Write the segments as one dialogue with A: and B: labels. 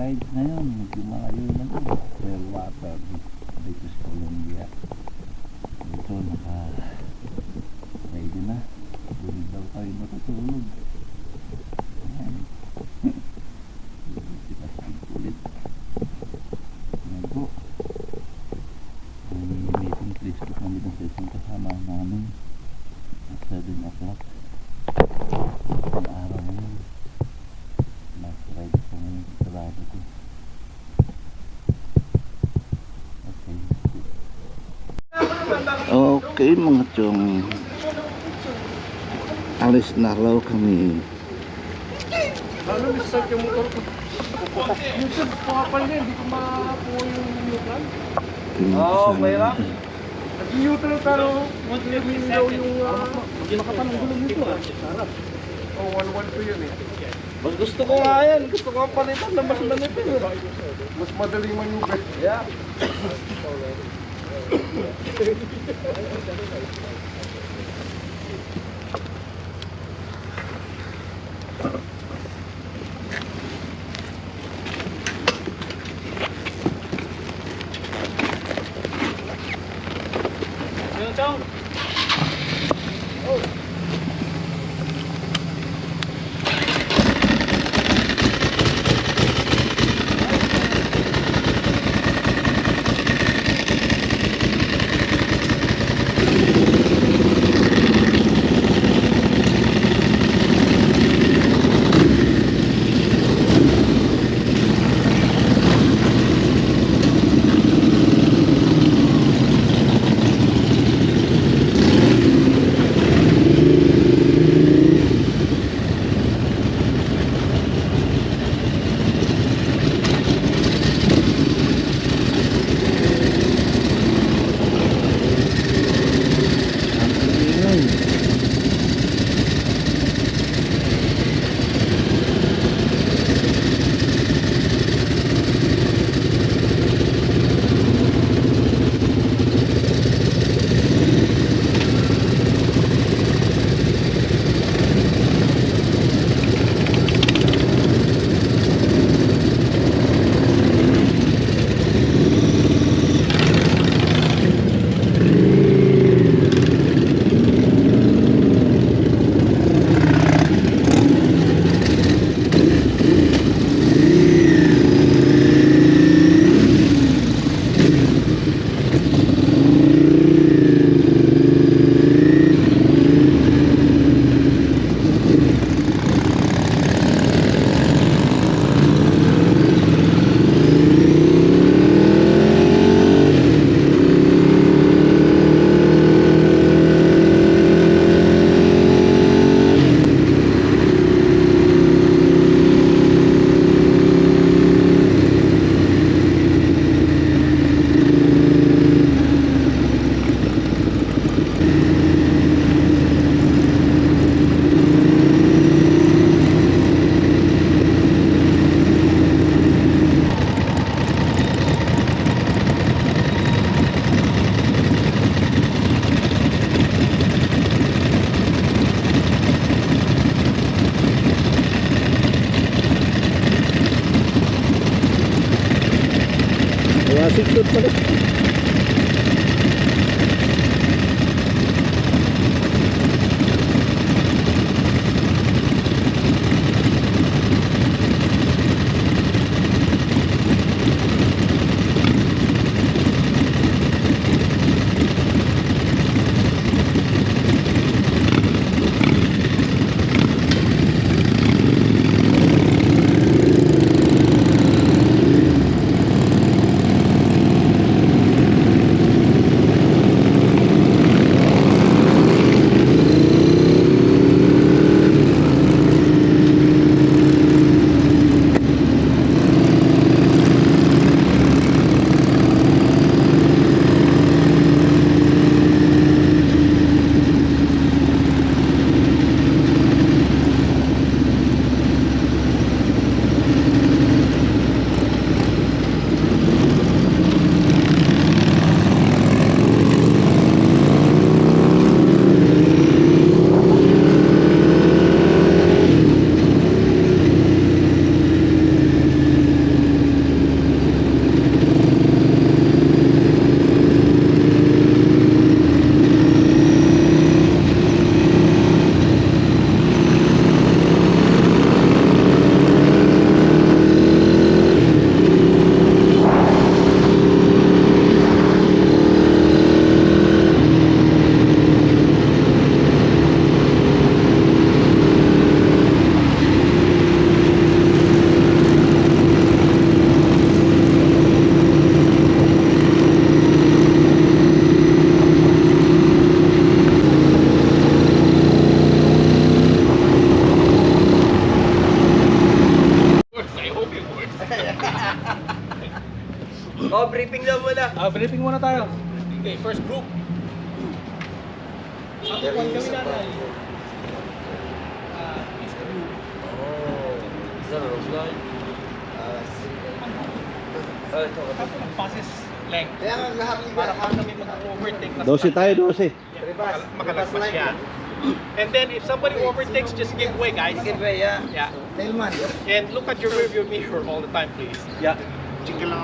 A: rides ngayon, medyo malayo na to. Clearwater, British Columbia. Ito, ready na. Doon daw tayo matutulog. Ayan. Kita ulit. Ayan po. May meeting place ko kami dun sa isang kasama namin. At 7 o'clock. Ang araw ngayon. Last ride ko ngayon sa sarado ko. Okay mga chong, alis na raw kami.
B: Ano, start yung motor ko. YouTube, pakapal niya, hindi ko makakuha yung U-turn. Oo, mahirap. Nag-U-turn pero mag-lagin daw yung makatanong gulong nito. Sarap. Oo, 112 yun eh. Mas gusto ko nga yan. Gusto ko ang palitan na mas manipin yun. Mas madaling manubit. Yeah. Sikot pala.
C: briefing daw muna.
B: Briefing muna tayo. Okay, first group. Kami na passes length.
C: Kaya nga lahat
B: Para kami mag-overtake na
A: 12 tayo, 12.
B: makalagpas yan. And then if somebody overtakes, just give way, guys.
C: Give way, yeah.
B: Yeah.
C: Tailman.
B: And look at your rearview mirror all the time, please.
A: Yeah.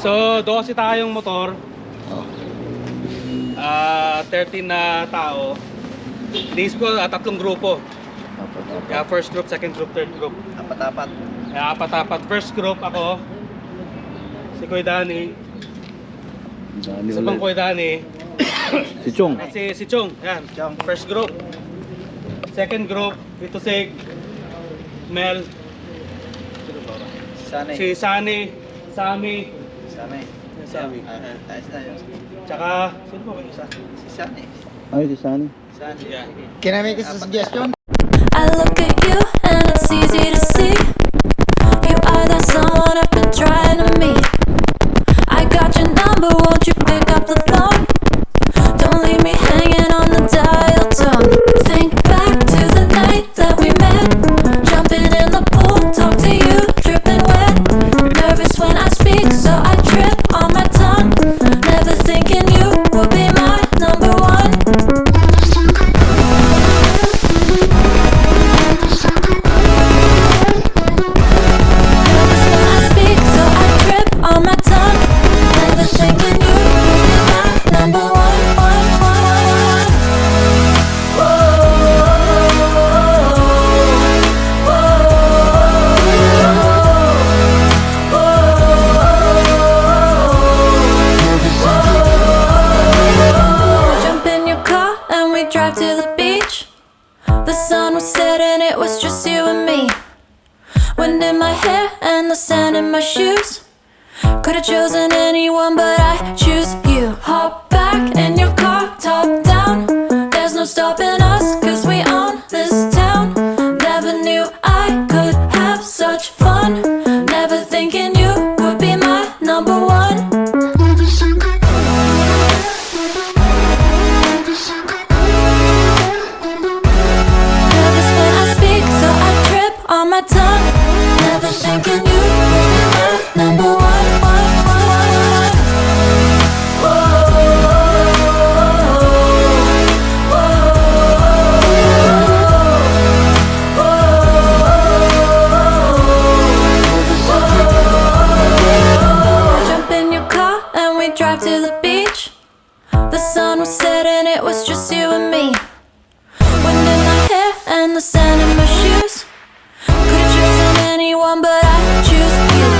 B: So, 12 tayong motor. 13 na tao. Days ko, tatlong grupo. Kaya first group, second group, third group.
C: Apat-apat.
B: Kaya apat-apat. First group ako. Si Kuya Danny. Isa pang Kuya Danny.
A: Si Chong.
B: At si Chong. Yan. First group. Second group, Tito Sig. Mel.
C: Sanay.
B: Si Sunny. Sami.
C: Sanay.
B: Sami.
C: Ayos na yun.
B: Tsaka, sino pa ba yung isa?
C: Si Sanay.
A: Ay, si Sunny.
C: Sanay.
B: Yeah.
C: Can I make a suggestion?
D: I look at you and it's easy to see you are that someone I've been trying to meet. I got your number, won't you pick up the phone? Don't leave me hanging on the dial tone. Think back to the night that we met, jumping in the pool, talk to you, dripping wet. Nervous when I speak, so I trip on my tongue. Never thinking you would be my number one. Nervous when I speak, so I trip on my tongue. Never thinking you would be my number one. Jump in your car and we drive to the beach. The sun was setting, it was just you and me. Wind in my hair and the sand in my shoes. Could've chosen anyone, but I choose you. Hop back in your car, top down. There's no stopping us, cause we own this town. Never knew I could have such fun. Never thinking you would be my number one. Nervous when I speak, so I trip on my tongue. Never thinking you would be my number one. Jump in your car and we drive to the beach. The sun was setting, it was just you and me. Wind in my hair and the sand in my shoes. Could've chosen anyone, but I choose you.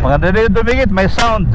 A: Maganda rin yung dumikit, may sound.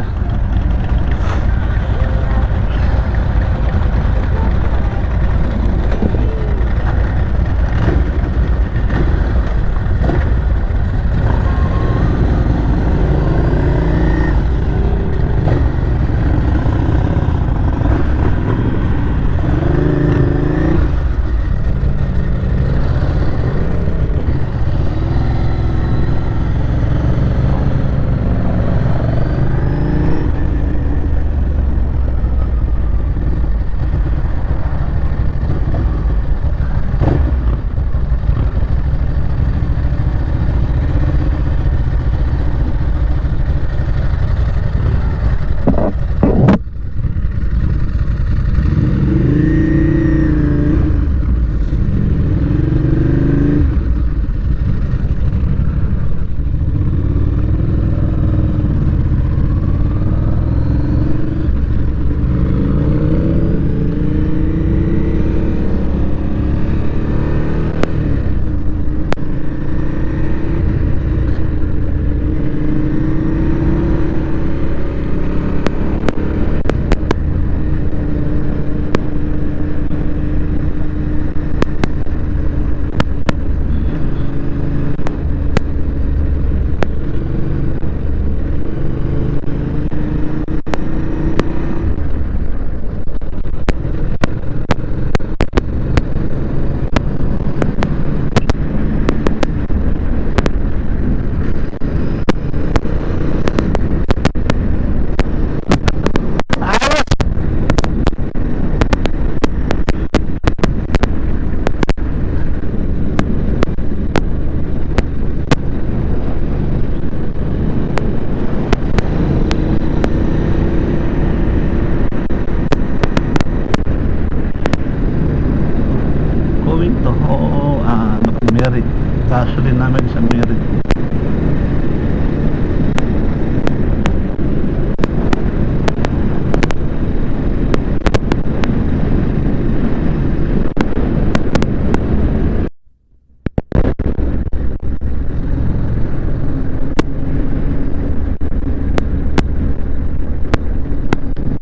A: gasoline namin sa Merit.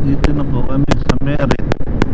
A: Dito na po kami sa Merit.